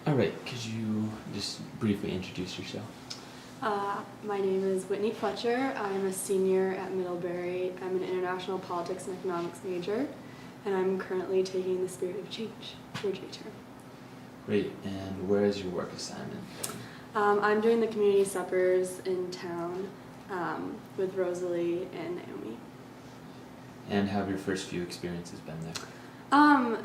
All right, could you just briefly introduce yourself? My name is Whitney Fletcher. I'm a senior at Middlebury. I'm an international politics and economics major, and I'm currently taking the Spirit of Change for J term. Great, and where is your work assignment? I'm doing the community suppers in town with Rosalie and Naomi. And how have your first few experiences been there?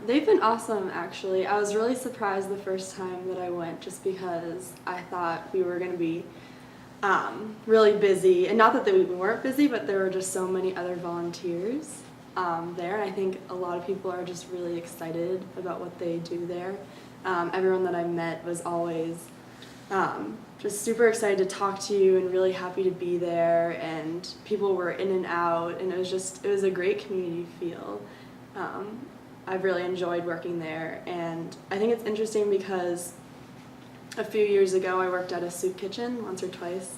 They've been awesome, actually. I was really surprised the first time that I went just because I thought we were going to be really busy. And not that we weren't busy, but there were just so many other volunteers there. And I think a lot of people are just really excited about what they do there. Everyone that I met was always just super excited to talk to you and really happy to be there. And people were in and out, and it was a great community feel. I've really enjoyed working there, and I think it's interesting because a few years ago I worked at a soup kitchen once or twice,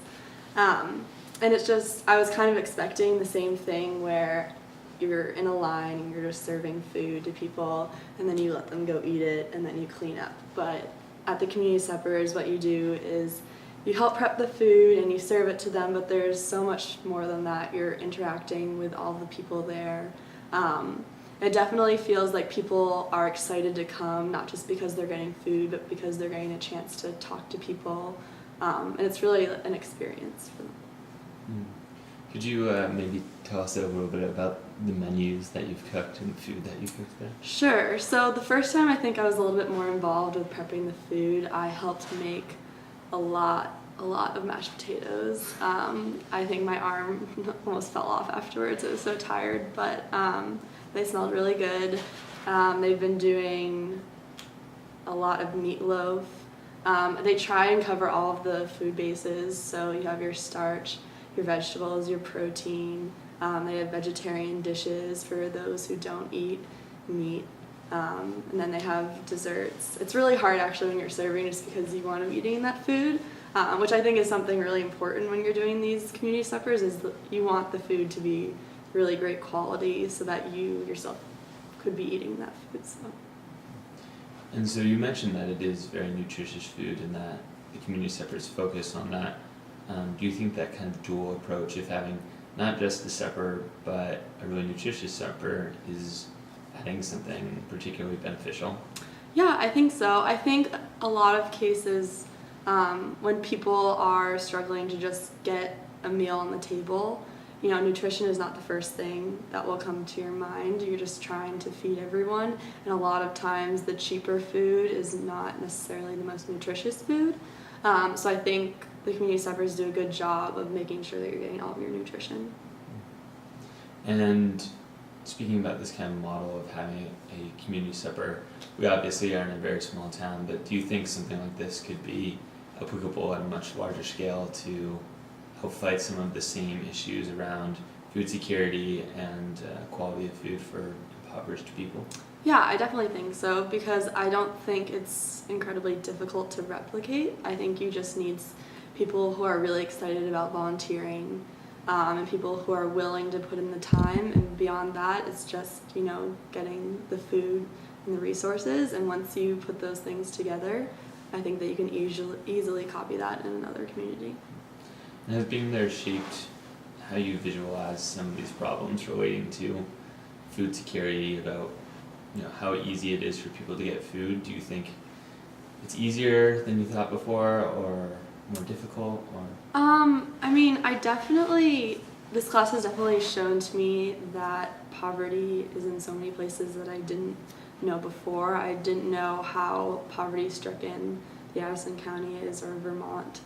and I was kind of expecting the same thing where you're in a line and you're just serving food to people and then you let them go eat it and then you clean up. But at the community suppers, what you do is you help prep the food and you serve it to them, but there's so much more than that. You're interacting with all the people there. It definitely feels like people are excited to come, not just because they're getting food, but because they're getting a chance to talk to people. And it's really an experience for them. Could you maybe tell us a little bit about the menus that you've cooked and the food that you've cooked there? Sure. So the first time I think I was a little bit more involved with prepping the food. I helped make a lot of mashed potatoes. I think my arm almost fell off afterwards. I was so tired, but they smelled really good. They've been doing a lot of meatloaf. They try and cover all of the food bases, so you have your starch, your vegetables, your protein. They have vegetarian dishes for those who don't eat meat. And then they have desserts. It's really hard actually when you're serving just because you want to be eating that food, which I think is something really important when you're doing these community suppers, is that you want the food to be really great quality so that you yourself could be eating that food. And so you mentioned that it is very nutritious food and that the community suppers focus on that. Do you think that kind of dual approach of having not just the supper but a really nutritious supper is adding something particularly beneficial? Yeah, I think so. I think a lot of cases when people are struggling to just get a meal on the table, nutrition is not the first thing that will come to your mind. You're just trying to feed everyone, and a lot of times the cheaper food is not necessarily the most nutritious food. So I think the community suppers do a good job of making sure that you're getting all of your nutrition. And speaking about this kind of model of having a community supper, we obviously are in a very small town, but do you think something like this could be applicable at a much larger scale to help fight some of the same issues around food security and quality of food for impoverished people? Yeah, I definitely think so, because I don't think it's incredibly difficult to replicate. I think you just need people who are really excited about volunteering and people who are willing to put in the time, and beyond that it's just getting the food and the resources, and once you put those things together, I think that you can easily copy that in another community. And has being there shaped how you visualize some of these problems relating to food security, about how easy it is for people to get food? Do you think it's easier than you thought before, or more difficult, or? This class has definitely shown to me that poverty is in so many places that I didn't know before. I didn't know how poverty-stricken the Addison County is, or Vermont.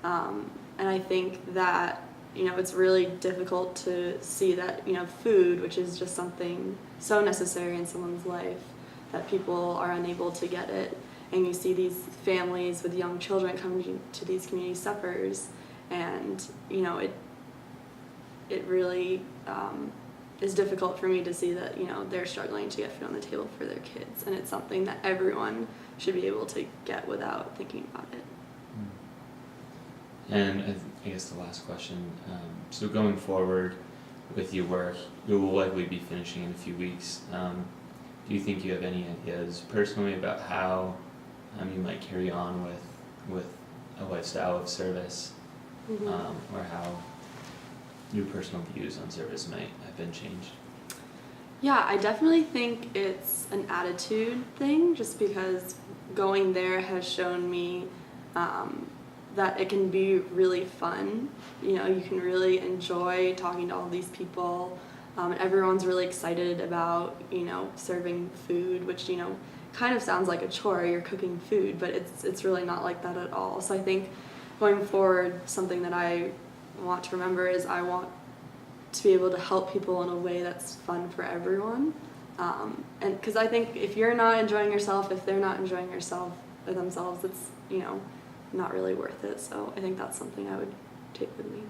And I think that, it's really difficult to see that, food, which is just something so necessary in someone's life, that people are unable to get it. And you see these families with young children coming to these community suppers, and, it really is difficult for me to see that, they're struggling to get food on the table for their kids. And it's something that everyone should be able to get without thinking about it. And I guess the last question, so going forward with your work, you will likely be finishing in a few weeks. Do you think you have any ideas personally about how you might carry on with a lifestyle of service, Mhm. or how your personal views on service might have been changed. Yeah, I definitely think it's an attitude thing just because going there has shown me that it can be really fun. You know, you can really enjoy talking to all these people. Everyone's really excited about, you know, serving food, which, you know, kind of sounds like a chore. You're cooking food, but it's really not like that at all. So I think going forward, something that I want to remember is I want to be able to help people in a way that's fun for everyone. And because I think if you're not enjoying yourself, if they're not enjoying themselves, it's, you know, not really worth it. So I think that's something I would take with me.